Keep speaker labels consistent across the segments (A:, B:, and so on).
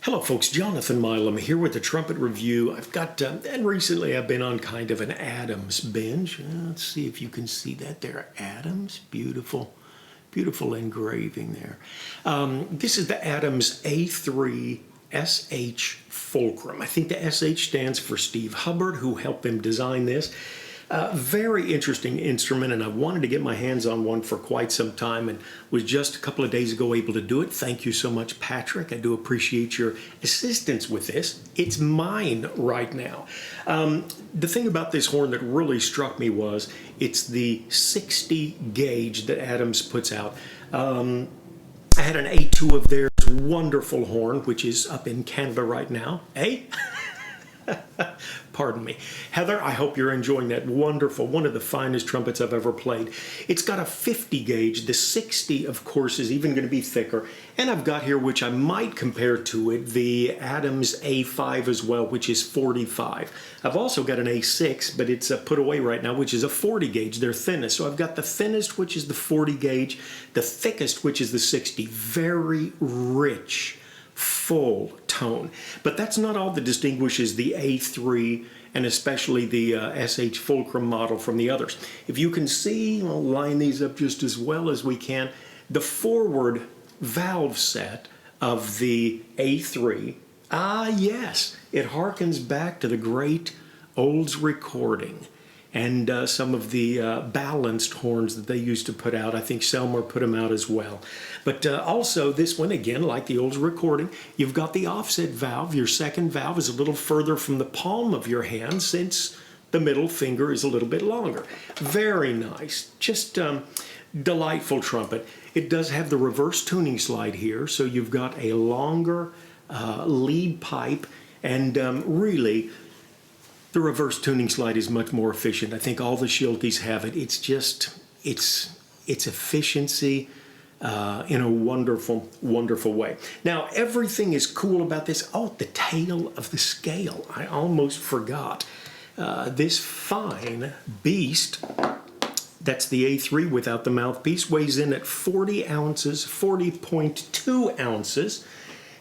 A: Hello folks, Jonathan Milam here with the Trumpet Review. I've got, and recently I've been on kind of an Adams binge. Let's see if you can see that there. Adams, beautiful, beautiful engraving there. This is the Adams A3 SH Fulcrum. I think the SH stands for Steve Hubbard, who helped him design this. Very interesting instrument, and I wanted to get my hands on one for quite some time and was just a couple of days ago able to do it. Thank you so much, Patrick. I do appreciate your assistance with this. It's mine right now. The thing about this horn that really struck me was it's the 60 gauge that Adams puts out. I had an A2 of theirs, wonderful horn, which is up in Canada right now. Eh? Pardon me. Heather, I hope you're enjoying that wonderful, one of the finest trumpets I've ever played. It's got a 50 gauge. The 60, of course, is even going to be thicker. And I've got here, which I might compare to it, the Adams A5 as well, which is 45. I've also got an A6, but it's put away right now, which is a 40 gauge. They're thinnest. So I've got the thinnest, which is the 40 gauge, the thickest, which is the 60. Very rich, full tone. But that's not all that distinguishes the A3 and especially the SH Fulcrum model from the others. If you can see, I'll line these up just as well as we can, the forward valve set of the A3. Yes, it harkens back to the great Olds recording and some of the balanced horns that they used to put out. I think Selmer put them out as well. But also this one, again, like the Olds recording, you've got the offset valve. Your second valve is a little further from the palm of your hand since the middle finger is a little bit longer. Very nice. Just delightful trumpet. It does have the reverse tuning slide here, so you've got a longer lead pipe, and really, the reverse tuning slide is much more efficient. I think all the Schiltes have it. It's just, it's efficiency in a wonderful, wonderful way. Now, everything is cool about this. Oh, the tail of the scale. I almost forgot. This fine beast, that's the A3 without the mouthpiece, weighs in at 40 ounces, 40.2 ounces.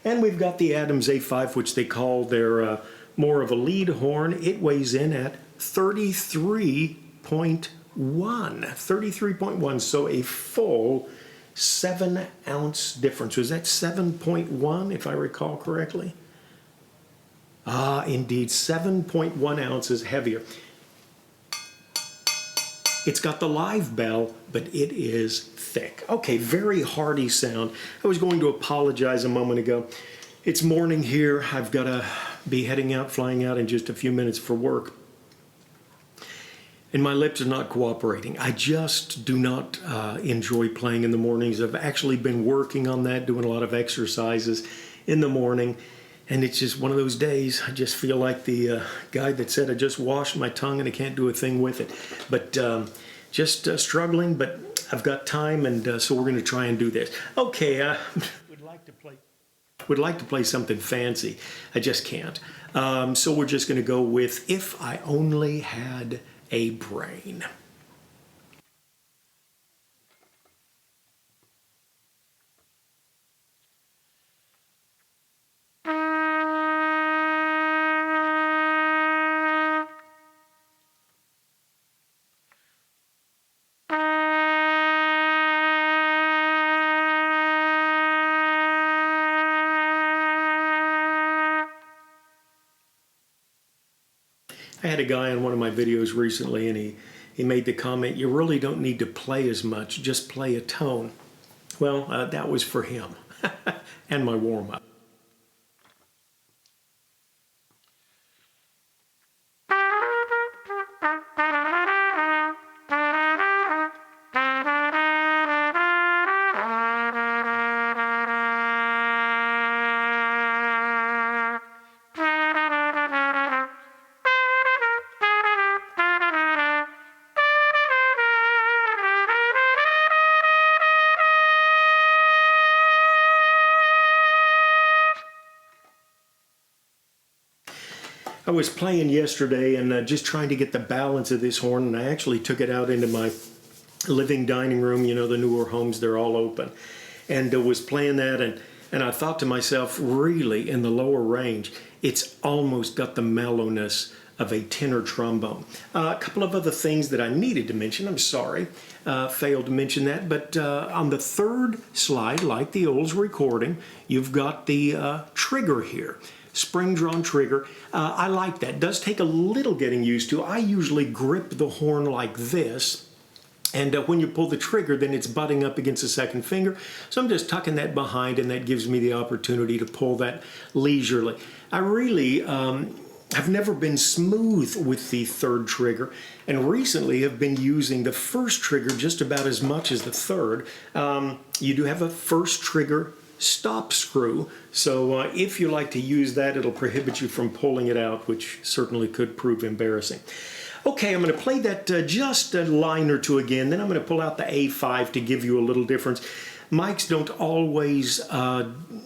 A: And we've got the Adams A5, which they call their more of a lead horn. It weighs in at 33.1, so a full 7-ounce difference. Was that 7.1 if I recall correctly? Indeed, 7.1 ounces heavier. It's got the live bell, but it is thick. Okay, very hearty sound. I was going to apologize a moment ago. It's morning here. I've got to be heading out, flying out in just a few minutes for work. And my lips are not cooperating. I just do not enjoy playing in the mornings. I've actually been working on that, doing a lot of exercises in the morning. And it's just one of those days, I just feel like the guy that said I just washed my tongue and I can't do a thing with it. But just struggling, but I've got time, and so we're going to try and do this. Okay, would like to play something fancy. I just can't. So we're just going to go with If I Only Had a Brain. I had a guy on one of my videos recently, and he made the comment, you really don't need to play as much, just play a tone. Well, that was for him and my warm-up. I was playing yesterday and just trying to get the balance of this horn, and I actually took it out into my living dining room. You know, the newer homes, they're all open. And was playing that, and and I thought to myself, really, in the lower range, it's almost got the mellowness of a tenor trombone. A couple of other things that I needed to mention, I'm sorry, failed to mention that, but on the third slide, like the old recording, you've got the trigger here. Spring-drawn trigger. I like that. It does take a little getting used to. I usually grip the horn like this, and when you pull the trigger, then it's butting up against the second finger. So I'm just tucking that behind, and that gives me the opportunity to pull that leisurely. I really I've never been smooth with the third trigger, and recently have been using the first trigger just about as much as the third. You do have a first trigger stop screw, so if you like to use that, it'll prohibit you from pulling it out, which certainly could prove embarrassing. Okay, I'm going to play that just a line or two again, then I'm going to pull out the A5 to give you a little difference. Mics don't always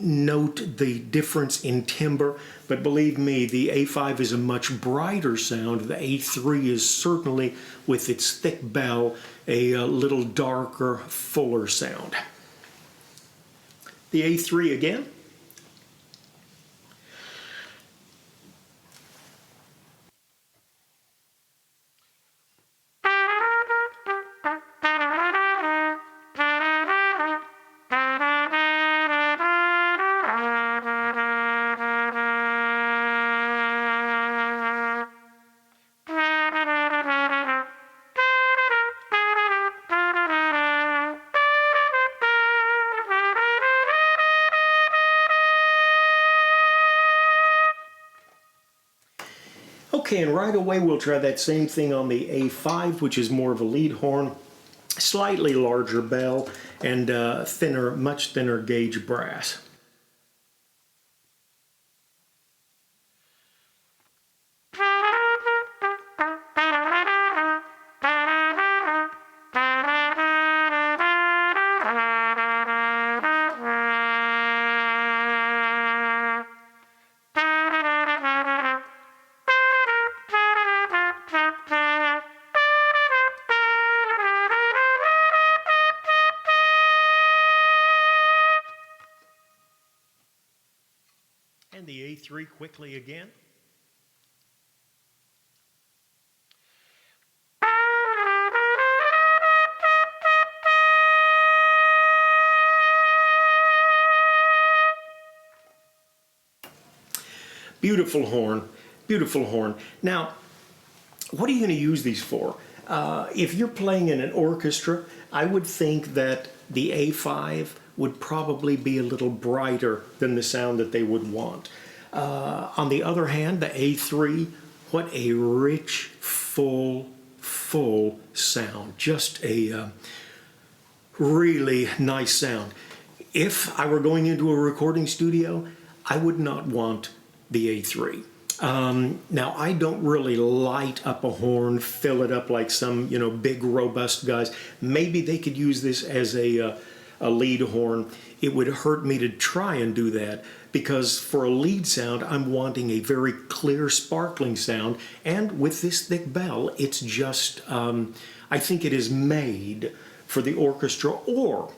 A: note the difference in timbre, but believe me, the A5 is a much brighter sound. The A3 is certainly, with its thick bell, a little darker, fuller sound. The A3 again. Okay, and right away we'll try that same thing on the A5, which is more of a lead horn, slightly larger bell, and thinner, much thinner gauge brass. And the A3 quickly again. Beautiful horn, beautiful horn. Now, what are you going to use these for? If you're playing in an orchestra, I would think that the A5 would probably be a little brighter than the sound that they would want. On the other hand, the A3, what a rich, full sound. Just a really nice sound. If I were going into a recording studio, I would not want the A3. Now, I don't really light up a horn, fill it up like some, big, robust guys. Maybe they could use this as a lead horn. It would hurt me to try and do that, because for a lead sound, I'm wanting a very clear, sparkling sound. And with this thick bell, it's just, I think it is made for the orchestra. Or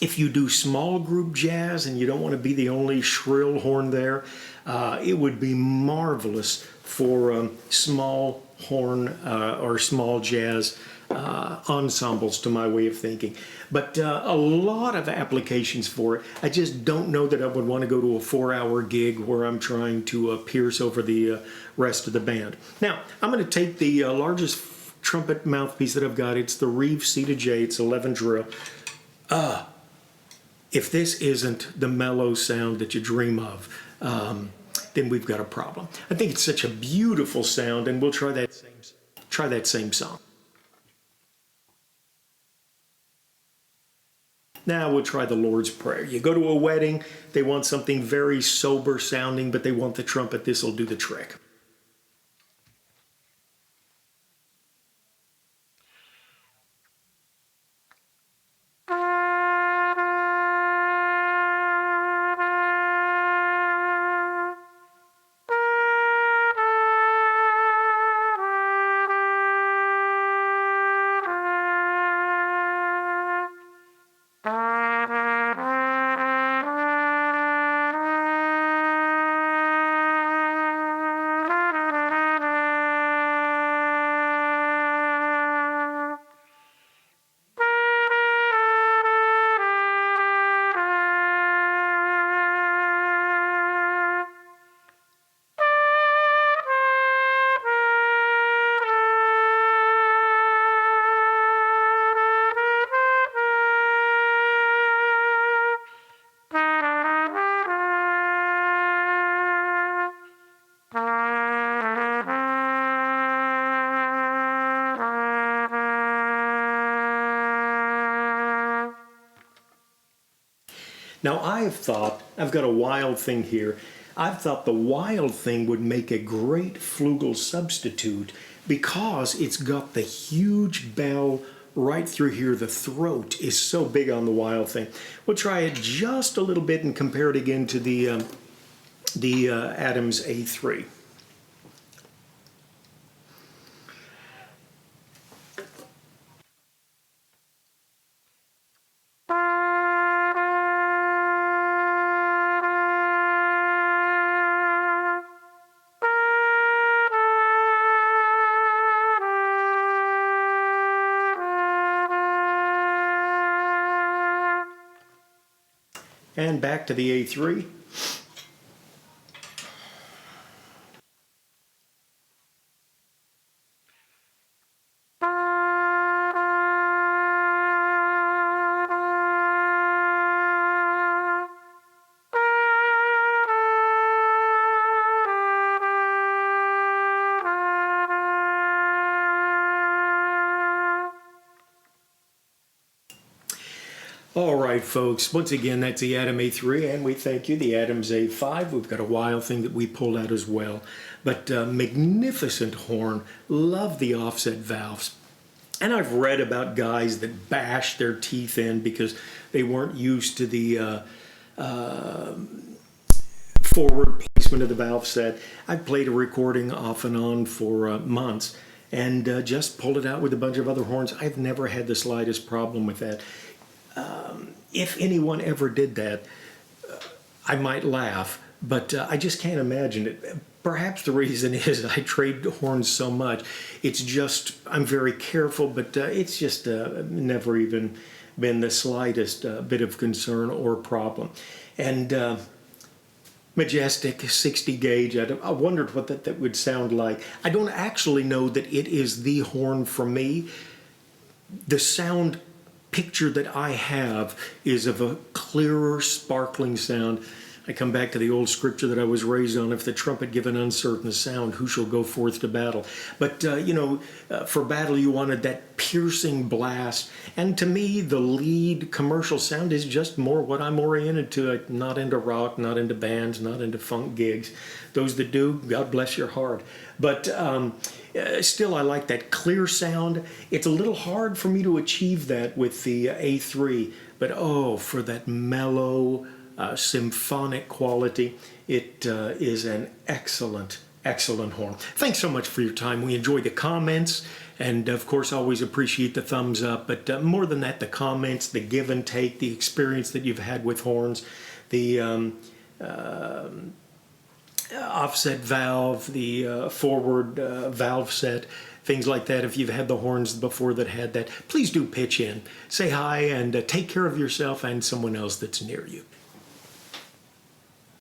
A: if you do small group jazz and you don't want to be the only shrill horn there, it would be marvelous for small horn or small jazz ensembles, to my way of thinking. But a lot of applications for it. I just don't know that I would want to go to a 4-hour gig where I'm trying to pierce over the rest of the band. Now, I'm going to take the largest trumpet mouthpiece that I've got. It's the Reeve C-to-J. It's 11 drill. If this isn't the mellow sound that you dream of, then we've got a problem. I think it's such a beautiful sound, and we'll try that same song. Now we'll try the Lord's Prayer. You go to a wedding, they want something very sober sounding, but they want the trumpet. This will do the trick. Now I've thought, I've got a wild thing here, I've thought the wild thing would make a great flugel substitute because it's got the huge bell right through here. The throat is so big on the wild thing. We'll try it just a little bit and compare it again to the Adams A3. And back to the A3. All right, folks, once again, that's the Adam A3, and we thank you, the Adams A5. We've got a wild thing that we pulled out as well. But magnificent horn, love the offset valves. And I've read about guys that bash their teeth in because they weren't used to the forward placement of the valve set. I've played a recording off and on for months and just pulled it out with a bunch of other horns. I've never had the slightest problem with that. If anyone ever did that, I might laugh, but I just can't imagine it. Perhaps the reason is I trade horns so much. It's just, I'm very careful, but it's just never even been the slightest bit of concern or problem. And majestic 60 gauge, I wondered what that would sound like. I don't actually know that it is the horn for me. The sound picture that I have is of a clearer, sparkling sound. I come back to the old scripture that I was raised on, if the trumpet give an uncertain sound, who shall go forth to battle? But, for battle you wanted that piercing blast. And to me, the lead commercial sound is just more what I'm oriented to. I'm not into rock, not into bands, not into funk gigs. Those that do, God bless your heart. But still, I like that clear sound. It's a little hard for me to achieve that with the A3, but oh, for that mellow, symphonic quality, it is an excellent, excellent horn. Thanks so much for your time. We enjoy the comments, and of course, always appreciate the thumbs up, but more than that, the comments, the give and take, the experience that you've had with horns, the offset valve, the forward valve set, things like that. If you've had the horns before that had that, please do pitch in. Say hi and take care of yourself and someone else that's near you.